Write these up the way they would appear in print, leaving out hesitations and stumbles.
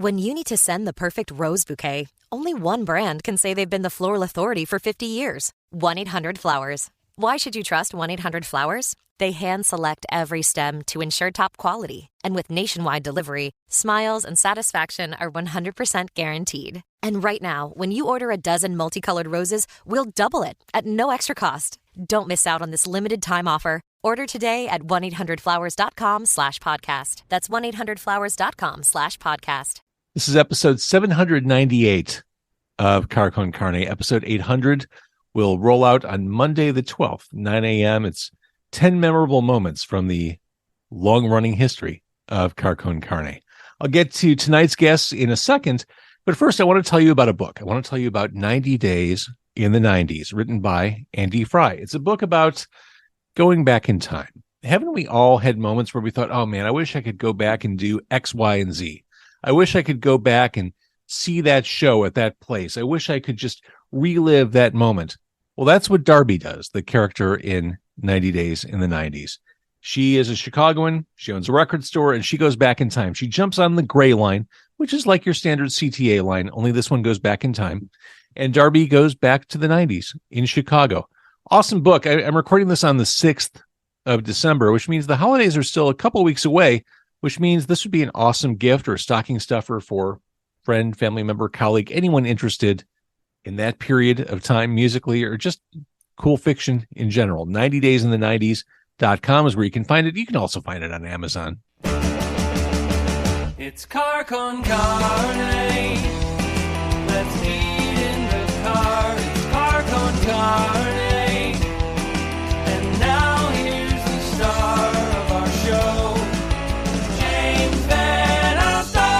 When you need to send the perfect rose bouquet, only one brand can say they've been the floral authority for 50 years. 1-800-Flowers. Why should you trust 1-800-Flowers? They hand-select every stem to ensure top quality. And with nationwide delivery, smiles and satisfaction are 100% guaranteed. And right now, when you order a dozen multicolored roses, we'll double it at no extra cost. Don't miss out on this limited time offer. Order today at 1-800-Flowers.com/podcast. That's 1-800-Flowers.com/podcast. This is episode 798 of Car Con Carne. Episode 800 will roll out on Monday the 12th, 9 a.m. It's 10 memorable moments from the long-running history of Car Con Carne. I'll get to tonight's guests in a second, but first I want to tell you about a book. I want to tell you about 90 Days in the 90s, written by Andy Fry. It's a book about going back in time. Haven't we all had moments where we thought, oh man, I wish I could go back and do X, Y, and Z. I wish I could go back and see that show at that place. I wish I could just relive that moment. Well, that's what Darby does, the character in 90 Days in the 90s. She is a Chicagoan. She owns a record store, and she goes back in time. She jumps on the gray line, which is like your standard CTA line, only this one goes back in time. And Darby goes back to the 90s in Chicago. Awesome book. I'm recording this on the 6th of December, which means the holidays are still a couple weeks away, which means this would be an awesome gift or stocking stuffer for friend, family member, colleague, anyone interested in that period of time musically or just cool fiction in general. 90 Days in the 90s.com is where you can find it. You can also find it on Amazon. It's Car Con Carne. Let's eat in the car. It's Car Con Carne. And now here's the star of our show, James Van Alstyne.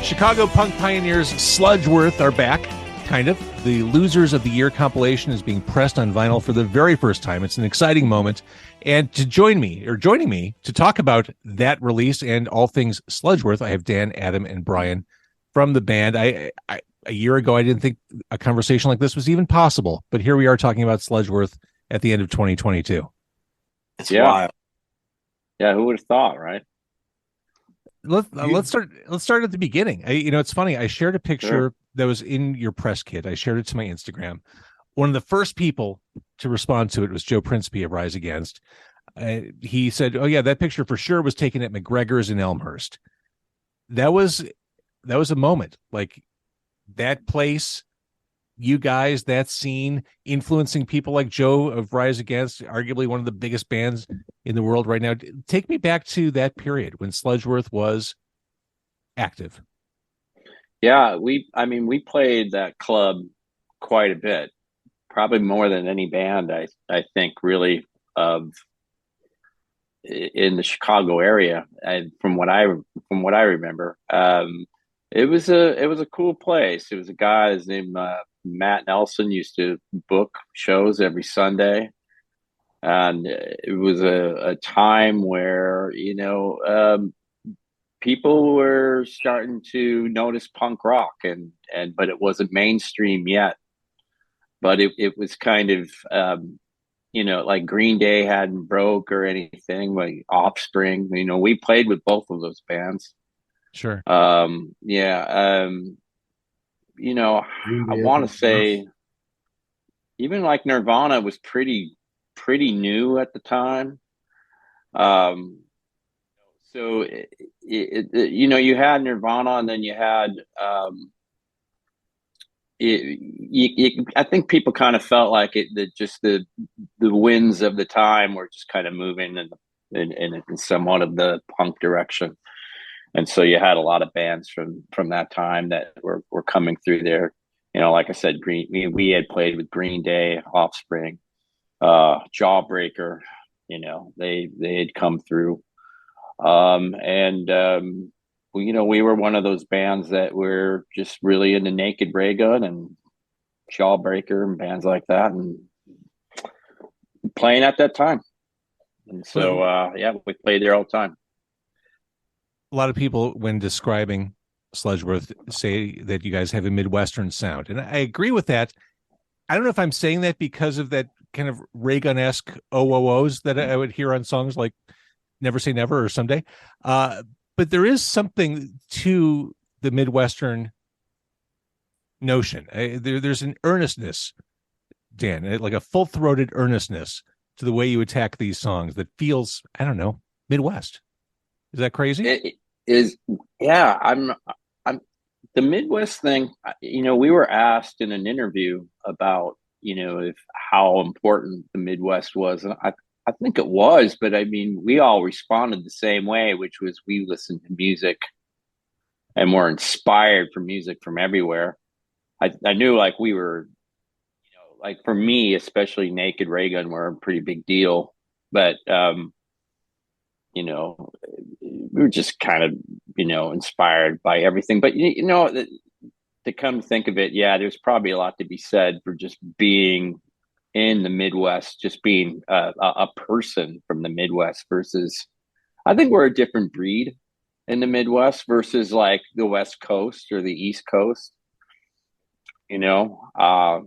Chicago punk pioneers Sludgeworth are back, kind of. The Losers of the Year compilation is being pressed on vinyl for the very first time. It's an exciting moment. And joining me to talk about that release and all things Sludgeworth, I have Dan, Adam, and Brian from the band. A year ago, I didn't think a conversation like this was even possible, but here we are talking about Sludgeworth at the end of 2022. It's wild. Yeah, who would have thought, right? Let's start at the beginning. It's funny. I shared a picture that was in your press kit. I shared it to my Instagram. One of the first people to respond to it was Joe Principe of Rise Against. He said, "Oh yeah, that picture for sure was taken at McGregor's in Elmhurst." That was a moment. Like that place, you guys, that scene, influencing people like Joe of Rise Against, arguably one of the biggest bands in the world right now. Take me back to that period when Sludgeworth was active. Yeah, we played that club quite a bit, probably more than any band I think really of in the Chicago area. And from what I remember, it was a cool place. It was a guy, his name Matt Nelson, used to book shows every Sunday, and it was a time where people were starting to notice punk rock, but it wasn't mainstream yet. But it was kind of like Green Day hadn't broke or anything, like Offspring. We played with both of those bands. Sure. I want to say even like Nirvana was pretty new at the time. So you had Nirvana, and then you had I think people kind of felt like the winds of the time were just kind of moving in somewhat of the punk direction. And so you had a lot of bands from that time that were coming through there. Like I said, we had played with Green Day, Offspring, Jawbreaker. They had come through, we were one of those bands that were just really into Naked Ray Gun and Jawbreaker and bands like that, and playing at that time. And so, we played there all the time. A lot of people, when describing Sludgeworth, say that you guys have a Midwestern sound. And I agree with that. I don't know if I'm saying that because of that kind of ray gun-esque OOOs that I would hear on songs like Never Say Never or Someday. But there is something to the Midwestern notion. There's an earnestness, Dan, like a full-throated earnestness to the way you attack these songs that feels, I don't know, Midwest. Is that crazy? It is. Yeah, I'm the Midwest thing. We were asked in an interview about, if how important the Midwest was, and I think it was, but I mean, we all responded the same way, which was we listened to music and were inspired from music from everywhere. I knew like we were, like for me, especially Naked Raygun were a pretty big deal, but we were just kind of, inspired by everything. But to come to think of it, yeah, there's probably a lot to be said for just being in the Midwest, just being a person from the Midwest versus, I think we're a different breed in the Midwest versus like the West Coast or the East Coast. I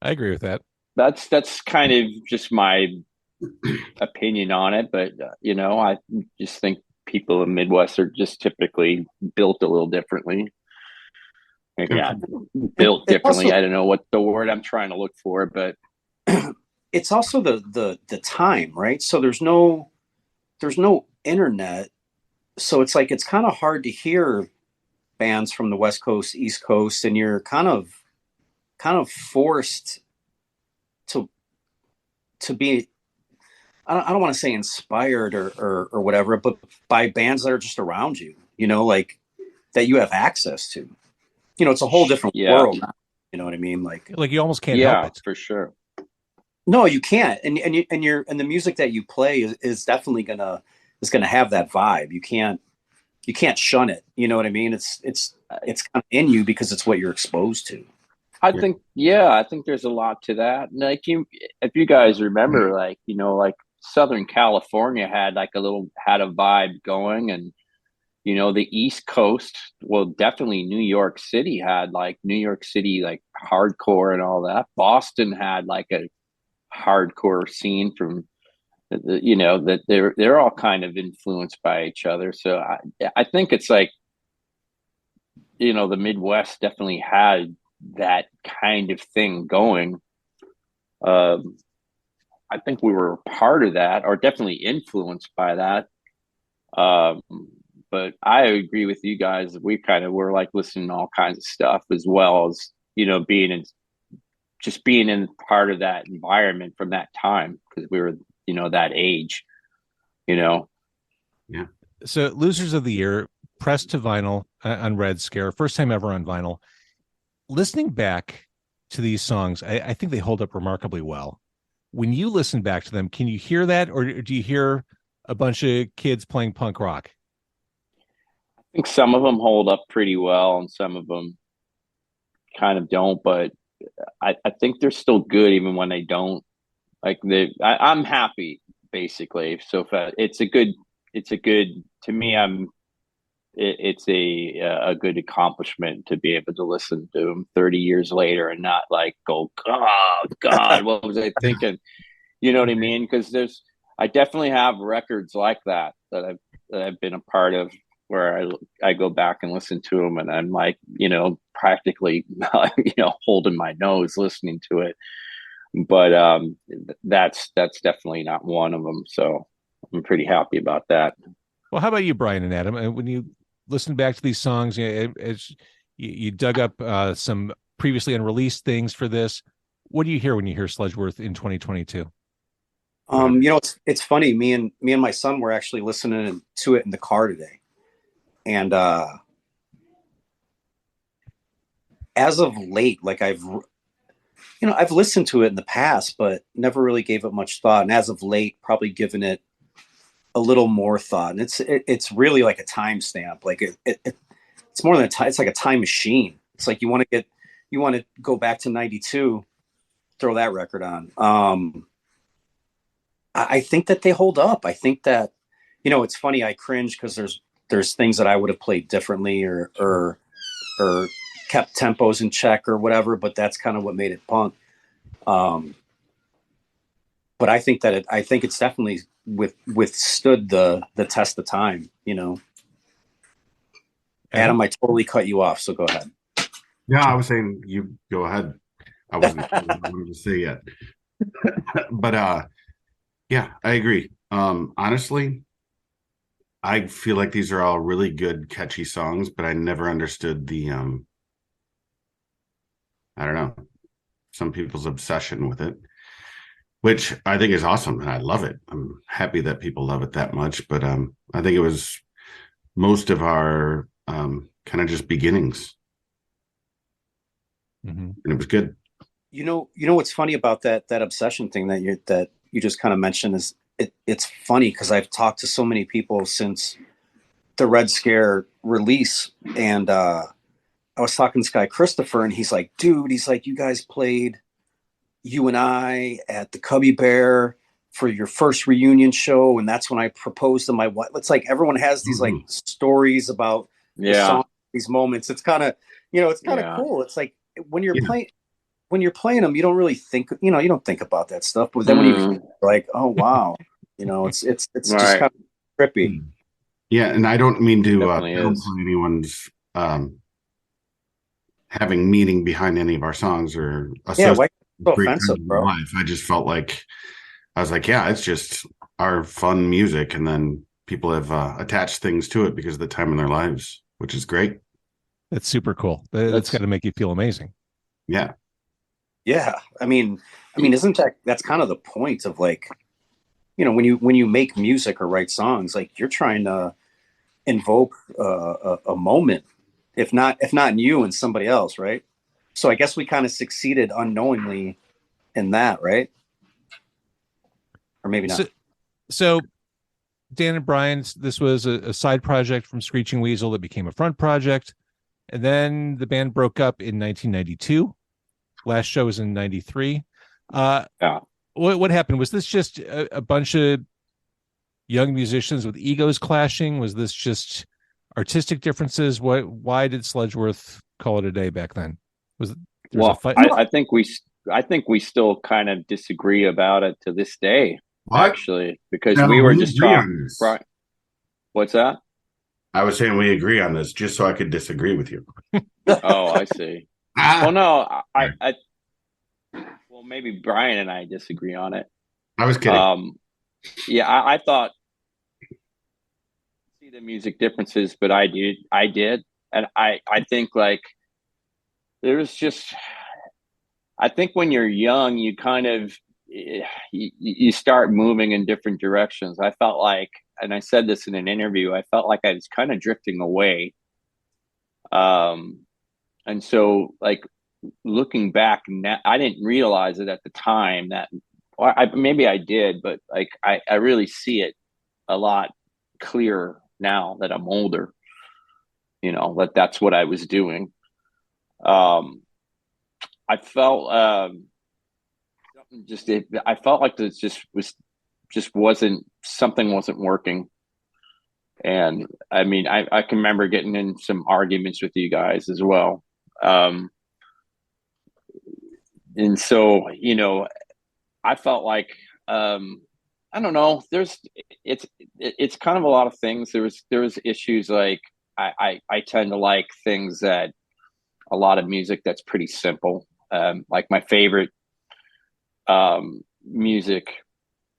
agree with that. That's kind of just my opinion on it, but I just think people in Midwest are just typically built a little differently. Maybe not built differently. I don't know what the word I'm trying to look for, but it's also the time, right? So there's no internet, so it's like it's kind of hard to hear bands from the West Coast, East Coast, and you're kind of forced to be, I don't want to say inspired or whatever, but by bands that are just around you, like that you have access to. It's a whole different world now, you know what I mean? Like you almost can't help it. For sure. No, you can't. And the music that you play is definitely gonna have that vibe. You can't shun it. You know what I mean? It's kind of in you because it's what you're exposed to. I think there's a lot to that. Like if you guys remember, like, Southern California had a vibe going, and the East Coast, well, definitely New York City had like hardcore and all that. Boston had like a hardcore scene from, that they're all kind of influenced by each other. So I think it's like, the Midwest definitely had that kind of thing going. I think we were part of that, or definitely influenced by that. But I agree with you guys. We kind of were like listening to all kinds of stuff, as well as, being in part of that environment from that time, because we were, that age, Yeah. So Losers of the Year, pressed to vinyl on Red Scare, first time ever on vinyl. Listening back to these songs, I think they hold up remarkably well. When you listen back to them, can you hear that, or do you hear a bunch of kids playing punk rock? I think some of them hold up pretty well, and some of them kind of don't. But I think they're still good even when they don't. Like I'm happy basically. So it's a good. To me, it's a good accomplishment to be able to listen to them 30 years later and not like go, oh God, what was I thinking? You know what I mean? Because I definitely have records like that I've been a part of, where I go back and listen to them, and I'm like, practically, holding my nose listening to it. But that's definitely not one of them. So I'm pretty happy about that. Well, how about you, Brian and Adam? When you listen back to these songs, as you dug up some previously unreleased things for this, what do you hear when you hear Sludgeworth in 2022? It's funny. Me and my son were actually listening to it in the car today, and as of late, like I've listened to it in the past, but never really gave it much thought. And as of late, probably given it a little more thought. And it's really like a timestamp. Like it's more than it's like a time machine. It's like you want to go back to 92, throw that record on. I think that they hold up. I think that, it's funny. I cringe because there's things that I would have played differently or kept tempos in check or whatever, but that's kind of what made it punk. but I think that I think it's definitely withstood the test of time. You know, Adam, I totally cut you off, so go ahead. Yeah, I was saying you go ahead. I wasn't sure what I wanted to say yet. But yeah, I agree. Honestly, I feel like these are all really good, catchy songs, but I never understood the I don't know, some people's obsession with it, which I think is awesome and I love it. I'm happy that people love it that much, but I think it was most of our kind of just beginnings. And it was good. You know what's funny about that obsession thing that you just kind of mentioned is it's funny because I've talked to so many people since the Red Scare release, and I was talking to this guy Christopher, and he's like, dude, he's like, you guys played You and I at the Cubby Bear for your first reunion show, and that's when I proposed to my wife. It's like everyone has these like stories about the song, these moments. It's kind of it's kind of cool. It's like when you're playing them, you don't really think, you don't think about that stuff. But then when you like, oh wow, it's just kind of trippy. Yeah, and I don't mean to downplay anyone's having meaning behind any of our songs or so offensive, bro. Life. I just felt like I was like, yeah, it's just our fun music, and then people have attached things to it because of the time in their lives, which is great. That's super cool. That's got to make you feel amazing. Yeah. Yeah. I mean, isn't that's kind of the point of like, when you make music or write songs, like you're trying to invoke a moment, if not in you and somebody else. Right. So I guess we kind of succeeded unknowingly in that. Right. Or maybe not. So Dan and Brian, this was a side project from Screeching Weasel that became a front project. And then the band broke up in 1992. Last show was in 93. What happened? Was this just a bunch of young musicians with egos clashing? Was this just artistic differences? Why did Sludgeworth call it a day back then? A fight? I think we still kind of disagree about it to this day. What? Actually, because we were just talking. Right. What's that? I was saying we agree on this just so I could disagree with you. Oh, I see. Well, no, well, maybe Brian and I disagree on it. I was kidding. Yeah, I thought see the music differences, but I did, and I think like there's just, I think when you're young, you kind of you start moving in different directions. I felt like, and I said this in an interview, I felt like I was kind of drifting away. And so like looking back now, I didn't realize it at the time that, or maybe I did, but like I really see it a lot clearer now that I'm older, that's what I was doing. I felt I felt like this something wasn't working. And I mean, I can remember getting in some arguments with you guys as well. And so, I felt like, I don't know, it's kind of a lot of things. There was issues like, I tend to like things that a lot of music that's pretty simple. Like my favorite, music,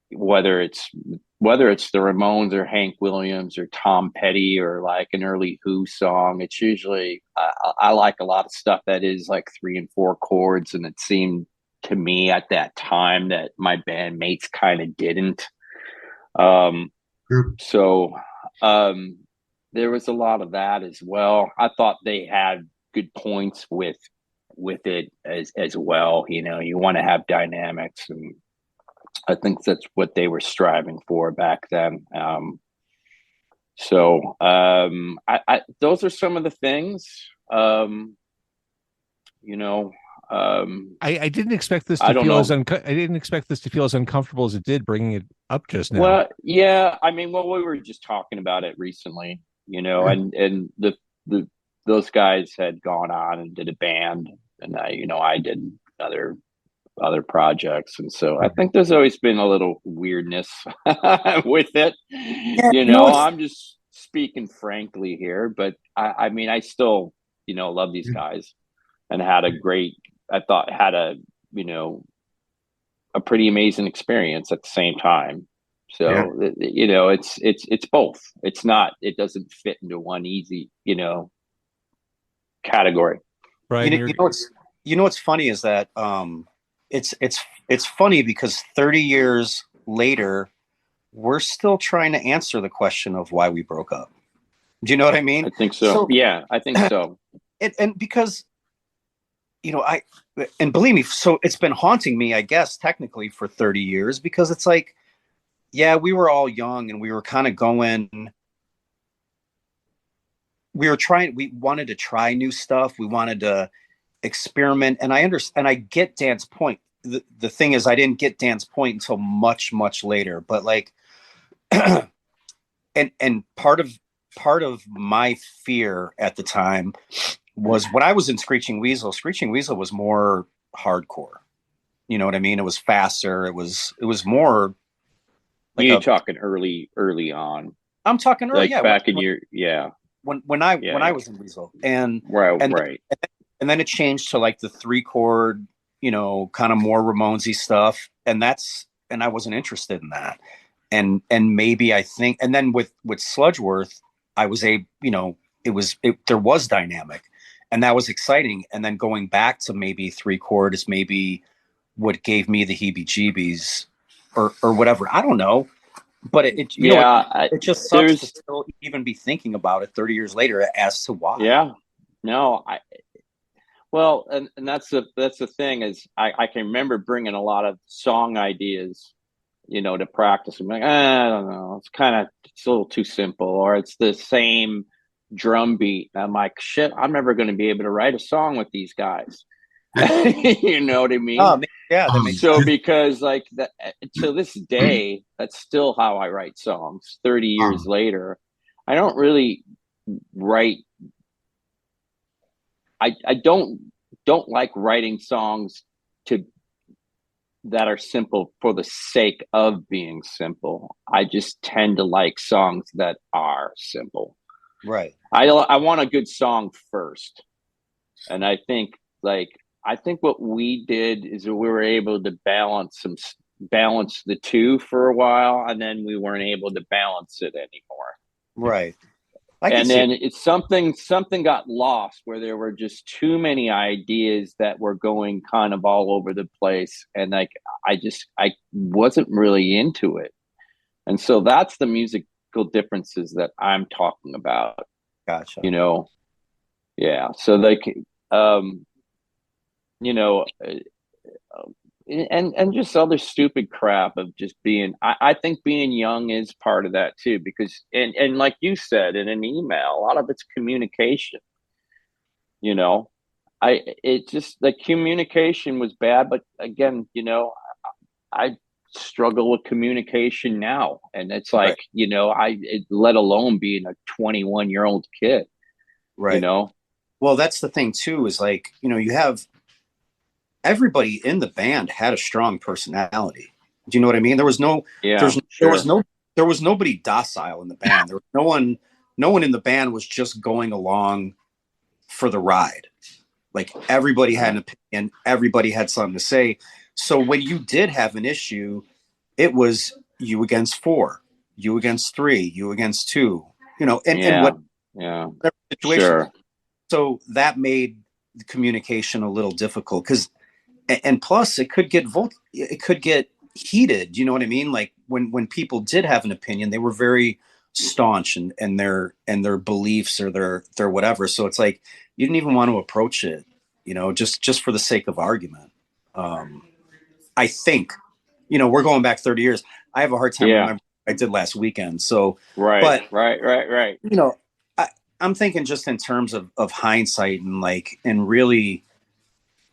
whether it's the Ramones or Hank Williams or Tom Petty or like an early Who song, it's usually I like a lot of stuff that is like 3 and 4 chords, and it seemed to me at that time that my bandmates kind of didn't. So there was a lot of that as well. I thought they had good points with it as well. You want to have dynamics, and I think that's what they were striving for back then. So those are some of the things. I didn't expect this to feel I didn't expect this to feel as uncomfortable as it did, bringing it up just now. Well, yeah, I mean, we were just talking about it recently, and those guys had gone on and did a band, and I did another other projects. And so I think there's always been a little weirdness with it. Yeah, I'm just speaking frankly here, but I mean, I still, love these guys and had a pretty amazing experience at the same time. So, it's both. It doesn't fit into one easy, category. Right. What's funny is that it's funny because 30 years later, we're still trying to answer the question of why we broke up. Do you know what I mean? I think so. Yeah, I think so. And because, and believe me, so it's been haunting me, I guess, technically for 30 years, because it's like, yeah, we were all young and we were kind of we wanted to try new stuff. We wanted to experiment. And I understand, and I get Dan's point. The thing is, I didn't get Dan's point until much, much later, but like, and part of my fear at the time was when I was in Screeching Weasel was more hardcore. You know what I mean? It was faster. It was more. Like you're talking early on. I'm talking early, like back in your when I was in Weasel, and right. And then it changed to like the 3-chord, kind of more Ramonesy stuff, and I wasn't interested in that. And maybe I think, and then with Sludgeworth, I was there was dynamic, and that was exciting. And then going back to maybe 3-chord is maybe what gave me the heebie-jeebies. Or whatever. I don't know, but it just sucks to still even be thinking about it 30 years later as to why. Yeah, no, and that's the thing is I can remember bringing a lot of song ideas, to practice. I'm like, I don't know, it's a little too simple, or it's the same drum beat. And I'm like, shit, I'm never going to be able to write a song with these guys. You know what I mean? Yeah. So because like that, to this day, that's still how I write songs. 30 years later, I don't really write. I don't like writing songs that are simple for the sake of being simple. I just tend to like songs that are simple. Right. I want a good song first, and I think what we did is that we were able to balance the two for a while, and then we weren't able to balance it anymore. Right. And then it's something got lost where there were just too many ideas that were going kind of all over the place. And like, I wasn't really into it. And so that's the musical differences that I'm talking about. Gotcha. Yeah. So like, and just other stupid crap of just being, I think being young is part of that too, because, and like you said in an email, a lot of it's communication, it just, the communication was bad, but again, I struggle with communication now, and it's like, let alone being a 21-year-old kid, right. Well, that's the thing too, is like, you have, everybody in the band had a strong personality. Do you know what I mean? There was nobody docile in the band. There was no one in the band was just going along for the ride. Like everybody had an opinion, everybody had something to say. So when you did have an issue, it was you against 4, you against 3, you against 2, and what situation. Sure. So that made the communication a little difficult and plus it could get heated. You know what I mean? Like when people did have an opinion, they were very staunch and their beliefs or their whatever. So it's like, you didn't even want to approach it, just for the sake of argument. I think, we're going back 30 years. I have a hard time remembering what I did last weekend. So, right. I'm thinking just in terms of hindsight and like, and really,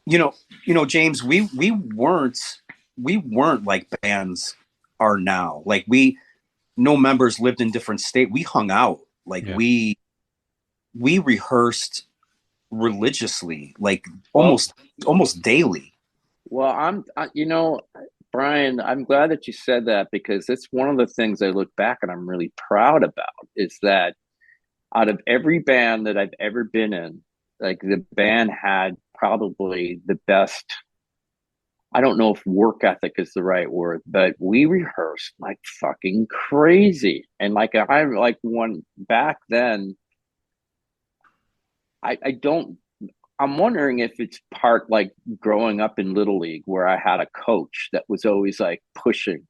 James, we weren't like bands are now. Like no members lived in different state. We hung out. Like we rehearsed religiously, like almost daily. Well, Brian, I'm glad that you said that because it's one of the things I look back and I'm really proud about is that out of every band that I've ever been in, like the band had probably the best. I don't know if work ethic is the right word, but we rehearsed like fucking crazy. And like I'm like one back then, I don't I'm wondering if it's part like growing up in Little League where I had a coach that was always like pushing,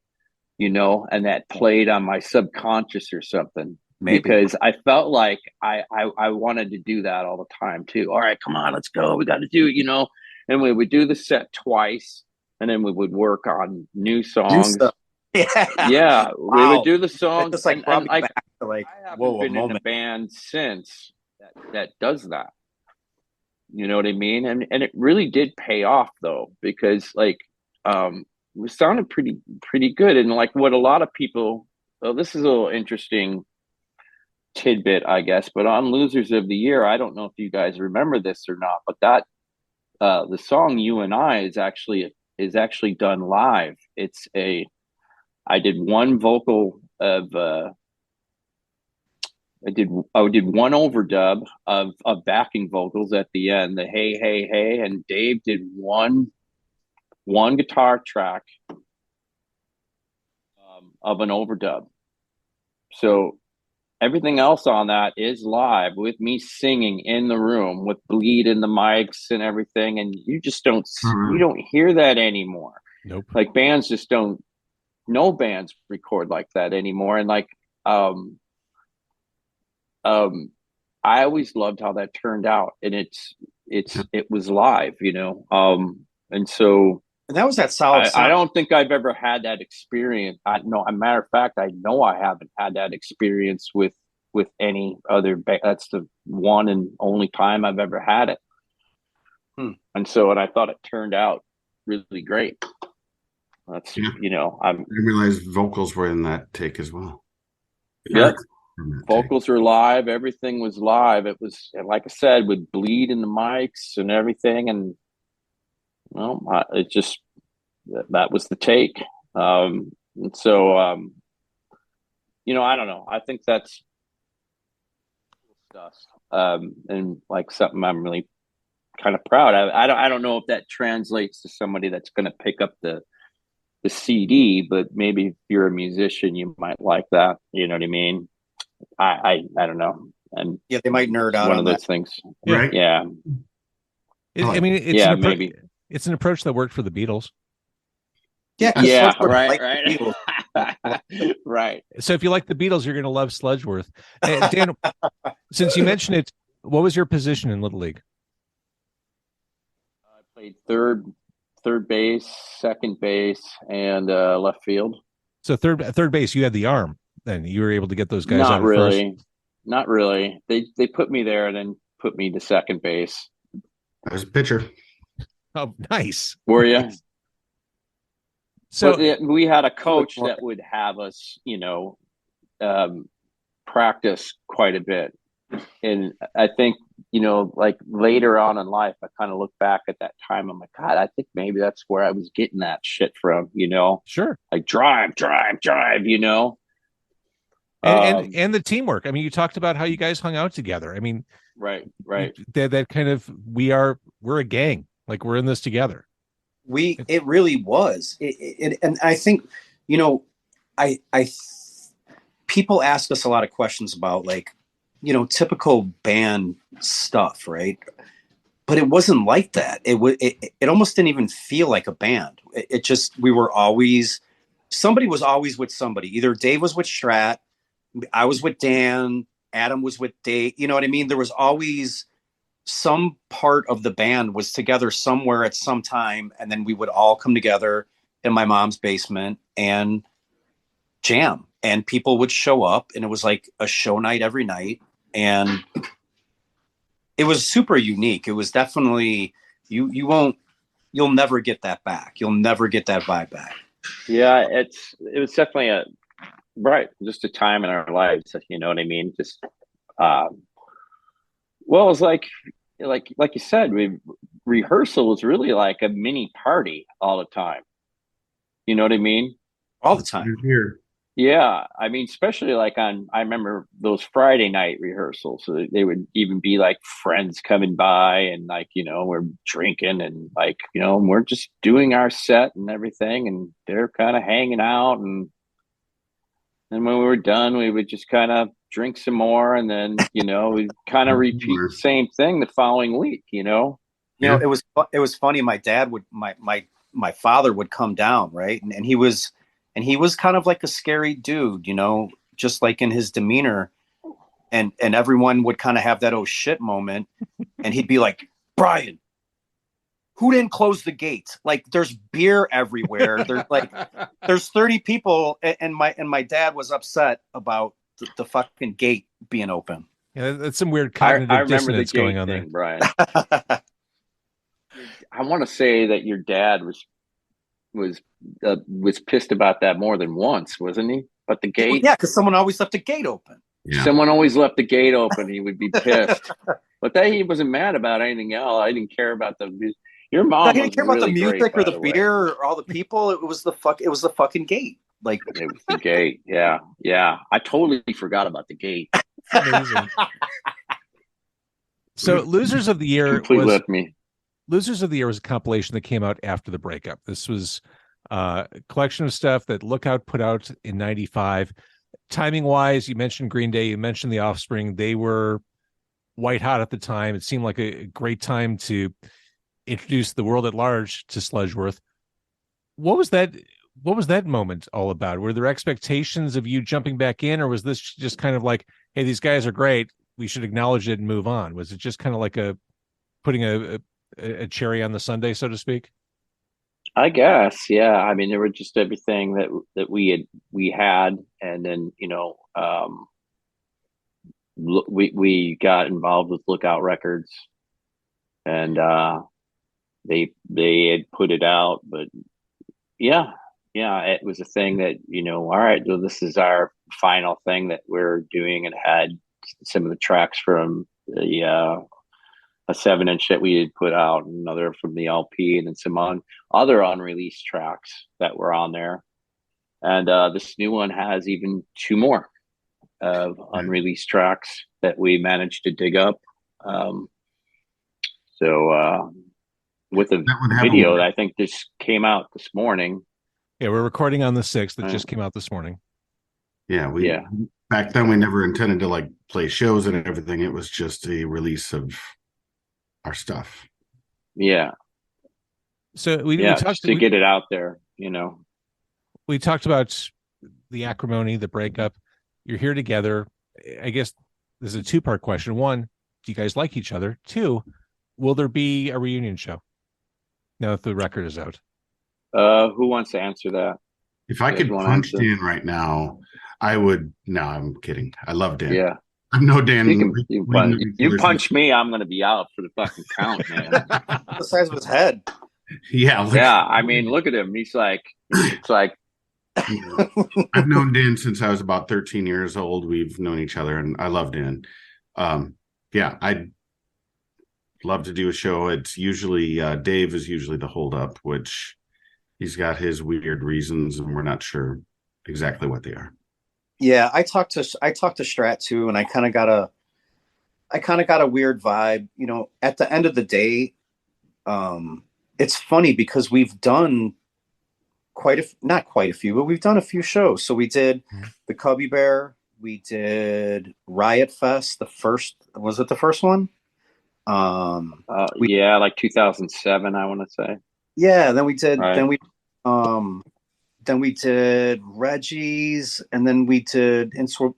and that played on my subconscious or something. Maybe. Because I felt like I wanted to do that all the time too. All right, come on, let's go. We got to do it. And we would do the set twice, and then we would work on new Do songs. stuff. Yeah. Yeah, we would Wow. do the That songs, just like brought and me like back to like, I haven't whoa, a been in a moment. band since that does that. You know what I mean? And it really did pay off though, because like we sounded pretty good. And like what a lot of people, so this is a little interesting tidbit, I guess, but on Losers of the Year, I don't know if you guys remember this or not, but that the song You and I is actually done live. I did one vocal of I did one overdub of backing vocals at the end, the hey hey hey, and Dave did one guitar track of an overdub. So everything else on that is live with me singing in the room with bleed in the mics and everything, and you don't hear that anymore. Nope. Like bands just don't. No bands record like that anymore, and like um I always loved how that turned out, and it was live. And so And that was that solid I sound. don't think I've ever had that experience. I know, a matter of fact, I know I haven't had that experience with any other band. That's the one and only time I've ever had it. And I thought it turned out really great. That's Yeah. I I'm didn't realize vocals were in that take as well. Yep. From that take. Vocals are live. Everything was live. It was, like I said, with bleed in the mics and everything, and it just that was the take. And so I don't know. I think that's stuff, and like something I'm really kind of proud. I don't know if that translates to somebody that's going to pick up the CD, but maybe if you're a musician, you might like that. You know what I mean? I don't know. And Yeah, they might nerd out one on of that. those things. Right? Yeah. I mean, Maybe. It's an approach that worked for the Beatles. Yeah, 'cause Yeah. Sludgeworth Right. liked Right. the Beatles. Right. So if you like the Beatles, you're going to love Sludgeworth. Dan, since you mentioned it, what was your position in Little League? I played third base, second base, and left field. So third base, you had the arm. Then you were able to get those guys Not out of really. first. Not really. They put me there and then put me to second base. I was a pitcher. Oh, nice. Were you? So we had a coach that would have us, practice quite a bit. And I think, like later on in life, I kind of look back at that time. I'm like, God, I think maybe that's where I was getting that shit from, sure. like drive. And the teamwork. I mean, you talked about how you guys hung out together. I mean, right. That kind of we're a gang. Like we're in this together. It really was. And I think, I people ask us a lot of questions about like, typical band stuff, right? But it wasn't like that. It almost didn't even feel like a band. It just, somebody was always with somebody. Either Dave was with Strat, I was with Dan, Adam was with Dave. You know what I mean? There was always some part of the band was together somewhere at some time. And then we would all come together in my mom's basement and jam, and people would show up, and it was like a show night every night. And it was super unique. It was definitely, you'll never get that back. You'll never get that vibe back. Yeah. It was definitely just a time in our lives. You know what I mean? Just, well, it was like you said, rehearsal was really like a mini party all the time. You know what I mean? All the time. Here. Yeah, I mean, especially like I remember those Friday night rehearsals. So they would even be like friends coming by and like, we're drinking and like, we're just doing our set and everything. And they're kind of hanging out. And when we were done, we would just kind of drink some more. And then, we kind of repeat the same thing the following week, It was funny. My dad would, my father would come down, right? And he was kind of like a scary dude, just like in his demeanor. And everyone would kind of have that oh shit moment. And he'd be like, Brian, who didn't close the gate? Like there's beer everywhere. There's 30 people. And my dad was upset about the fucking gate being open. Yeah, that's some weird cognitive dissonance going on there, Brian. I want to say that your dad was pissed about that more than once, wasn't he? But the gate, yeah, because someone always left the gate open. Yeah. Someone always left the gate open. He would be pissed, but he wasn't mad about anything else. I didn't care about your mom. I didn't care about the music or the beer or all the people. It was the fucking gate. Like it was the gate. Yeah. I totally forgot about the gate. Amazing. So, Losers of the Year Losers of the Year was a compilation that came out after the breakup. This was a collection of stuff that Lookout put out in 95. Timing wise, you mentioned Green Day, you mentioned The Offspring. They were white hot at the time. It seemed like a great time to introduce the world at large to Sludgeworth. What was that moment all about? Were there expectations of you jumping back in, or was this just kind of like, hey, these guys are great, we should acknowledge it and move on? Was it just kind of like putting a cherry on the sundae, so to speak? I guess, yeah. I mean, there were just everything that we had, and then we got involved with Lookout Records, and they had put it out, but yeah, it was a thing that all right, well, this is our final thing that we're doing, and had some of the tracks from the a 7-inch that we had put out, and another from the LP, and then some other unreleased tracks that were on there. And this new one has even 2 more of unreleased tracks that we managed to dig up. So with a video that I think just came out this morning. Yeah, we're recording on the 6th. That just came out this morning. Yeah, back then we never intended to like play shows and everything. It was just a release of our stuff. Yeah. So we talked to get it out there, We talked about the acrimony, the breakup. You're here together. I guess this is a 2-part question. 1, do you guys like each other? 2, will there be a reunion show now that the record is out? Who wants to answer that? If I could punch Dan right now, I would. No, I'm kidding. I love Dan. Yeah. I know Dan. You punch me, I'm going to be out for the fucking count, man. The size of his head. Yeah. Yeah. I mean, look at him. It's like. I've known Dan since I was about 13 years old. We've known each other, and I love Dan. Yeah, I'd love to do a show. It's usually Dave is usually the holdup, which he's got his weird reasons, and we're not sure exactly what they are. Yeah, I talked to Strat too, and I kind of got a weird vibe. At the end of the day, it's funny because we've done not quite a few, but we've done a few shows. So we did the Cubby Bear, we did Riot Fest. Was it the first one? Like 2007, I want to say. Yeah, then we did. Right. Then we did Reggie's, and then we did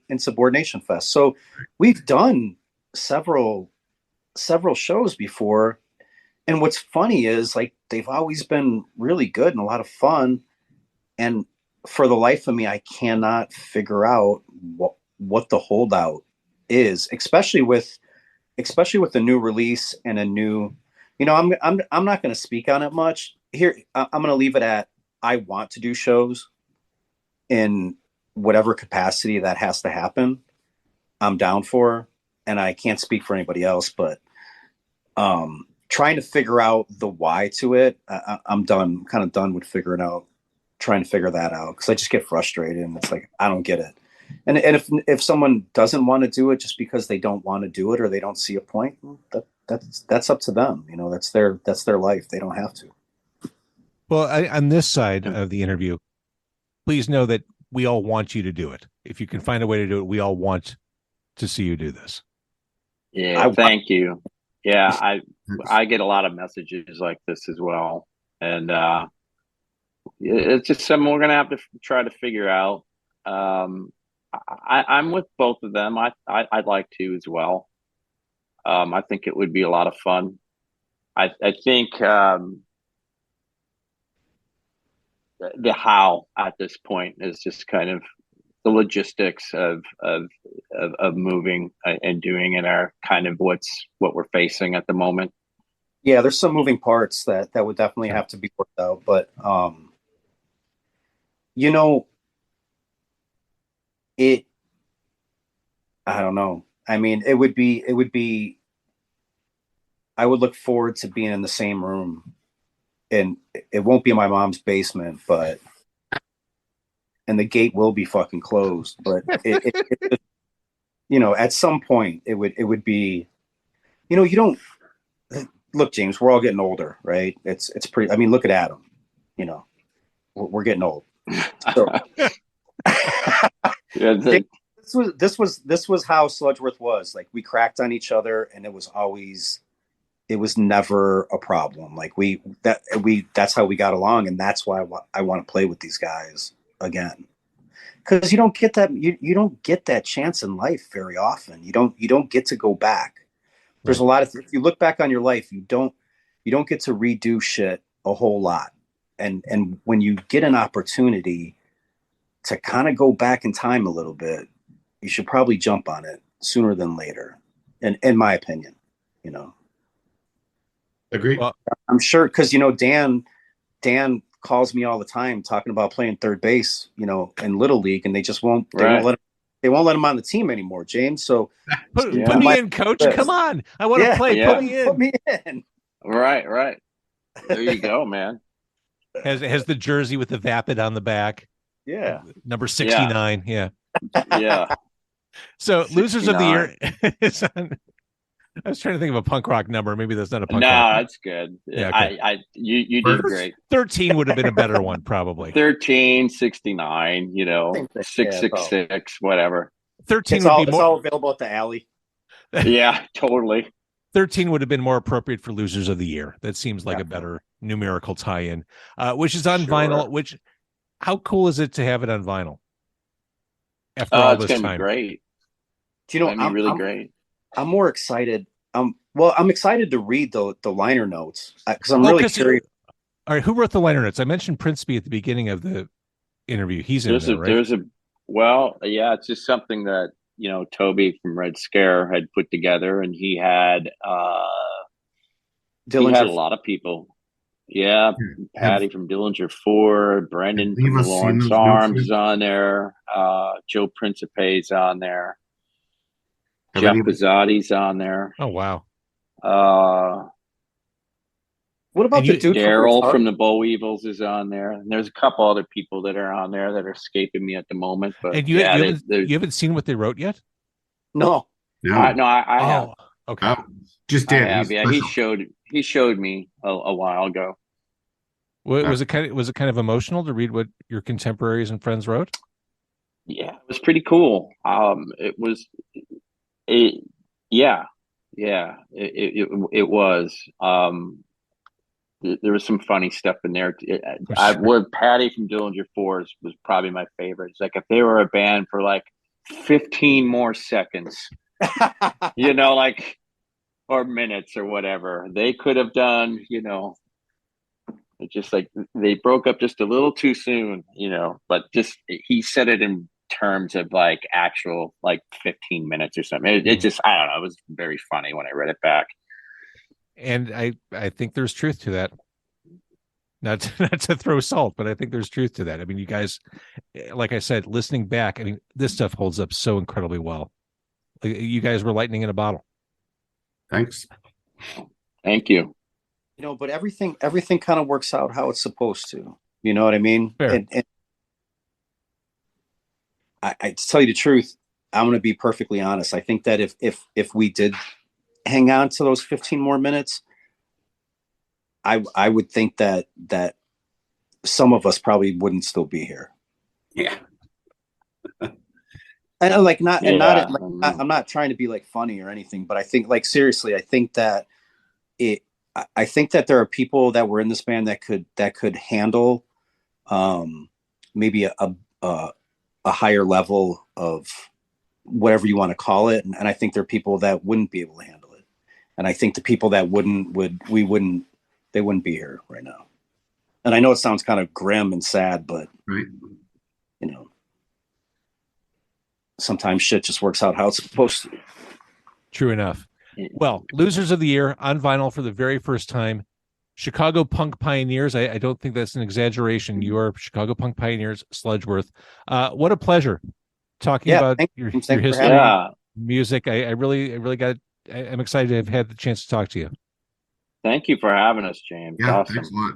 Insubordination Fest. So we've done several shows before. And what's funny is like they've always been really good and a lot of fun. And for the life of me, I cannot figure out what the holdout is, especially with the new release and a new. I'm not going to speak on it much here. I'm going to leave it at. I want to do shows in whatever capacity that has to happen. I'm down for, and I can't speak for anybody else, but trying to figure out the why to it. I'm done, kind of done with trying to figure that out, because I just get frustrated and it's like, I don't get it. And if someone doesn't want to do it just because they don't want to do it or they don't see a point, that's up to them. You know, that's their life. They don't have to. Well, on this side of the interview, please know that we all want you to do it. If you can find a way to do it, we all want to see you do this. Yeah, thank you. Yeah, I get a lot of messages like this as well, and it's just something we're gonna have to try to figure out. I'm with both of them. I'd like to as well. I think it would be a lot of fun. I think the how at this point is just kind of the logistics of moving and doing it are kind of what we're facing at the moment. Yeah, there's some moving parts that would definitely have to be worked out, but you know, I don't know. I mean, it would be I would look forward to being in the same room, and it won't be my mom's basement, and the gate will be fucking closed, but it you know, at some point it would be, you know, you don't look, James, we're all getting older, right? It's pretty, I mean, look at Adam, you know, we're getting old. So this was how Sludgeworth was. Like, we cracked on each other, and it was never a problem. Like that's how we got along, and that's why I want to play with these guys again, because you don't get that you don't get that chance in life very often. You don't get to go back. There's a lot of, if you look back on your life, you don't get to redo shit a whole lot, and when you get an opportunity to kind of go back in time a little bit, you should probably jump on it sooner than later, in my opinion, you know. Agree. Well, I'm sure, because, you know, Dan calls me all the time talking about playing third base, you know, in Little League, and they won't let him on the team anymore, James. So put me in, coach. Come on, I want to play. Yeah. Put me in. Right. There you go, man. Has the jersey with the Vapid on the back. Yeah. Number 69. Yeah. Yeah. So 69. Losers of the Year is on. I was trying to think of a punk rock number. Maybe that's not a punk rock. No, that's good. Yeah, okay. You did great. 13 would have been a better one, probably. 13, 69, you know, 666, whatever. 13 it's would all, be it's all available at the alley. Yeah, totally. 13 would have been more appropriate for Losers of the Year. That seems like a better numerical tie-in, which is on vinyl. How cool is it to have it on vinyl? After all this time, be great. Do you know? I'm really great. I'm more excited. Well, I'm excited to read the liner notes, because I'm really curious. All right, who wrote the liner notes? I mentioned Princeby at the beginning of the interview. He's in there, right? It's just something that, you know, Toby from Red Scare had put together, and he had a lot of people. Yeah, Patty from Dillinger 4, Brendan from the Lawrence Arms is on there. Joe Principe's on there. Jeff Pizzotti's on there. Oh, wow. What about the dude Daryl from the Bow Weevils is on there, and there's a couple other people that are on there that are escaping me at the moment. But and you haven't seen what they wrote yet? No. I have. Okay. Just Dan. Yeah, he showed me a while ago. Was it kind of emotional to read what your contemporaries and friends wrote? Yeah, it was pretty cool. It was. It was. There was some funny stuff in there. Patty from Dillinger 4 was probably my favorite. It's like, if they were a band for like 15 more seconds, you know, like, or minutes or whatever, they could have done, you know, it's just like they broke up just a little too soon, you know, but just, he said it in terms of like actual like 15 minutes or something. It just, I don't know, it was very funny when I read it back. And I think there's truth to that. Not to throw salt, but I think there's truth to that. I mean, you guys, like I said, listening back, I mean, this stuff holds up so incredibly well. You guys were lightning in a bottle. Thanks. Thank you. but everything kind of works out how it's supposed to. You know what I mean? Fair. And I to tell you the truth, I'm going to be perfectly honest. I think that if we did hang on to those 15 more minutes, I would think that some of us probably wouldn't still be here. Yeah. And like not and Yeah. not I'm not trying to be like funny or anything, but I think like seriously, I think that I think that there are people that were in this band that could handle maybe a higher level of whatever you want to call it, and I think there are people that wouldn't be able to handle it, and I think the people that wouldn't they wouldn't be here right now. And I know it sounds kind of grim and sad, but Right. Sometimes shit just works out how it's supposed to. True enough. Well, losers of the year on vinyl for the very first time, Chicago punk pioneers. I don't think that's an exaggeration. You are Chicago punk pioneers, Sludgeworth. What a pleasure talking about your history, music. I really got. I'm excited to have had the chance to talk to you. Thank you for having us, James. Yeah, Awesome. thanks a lot.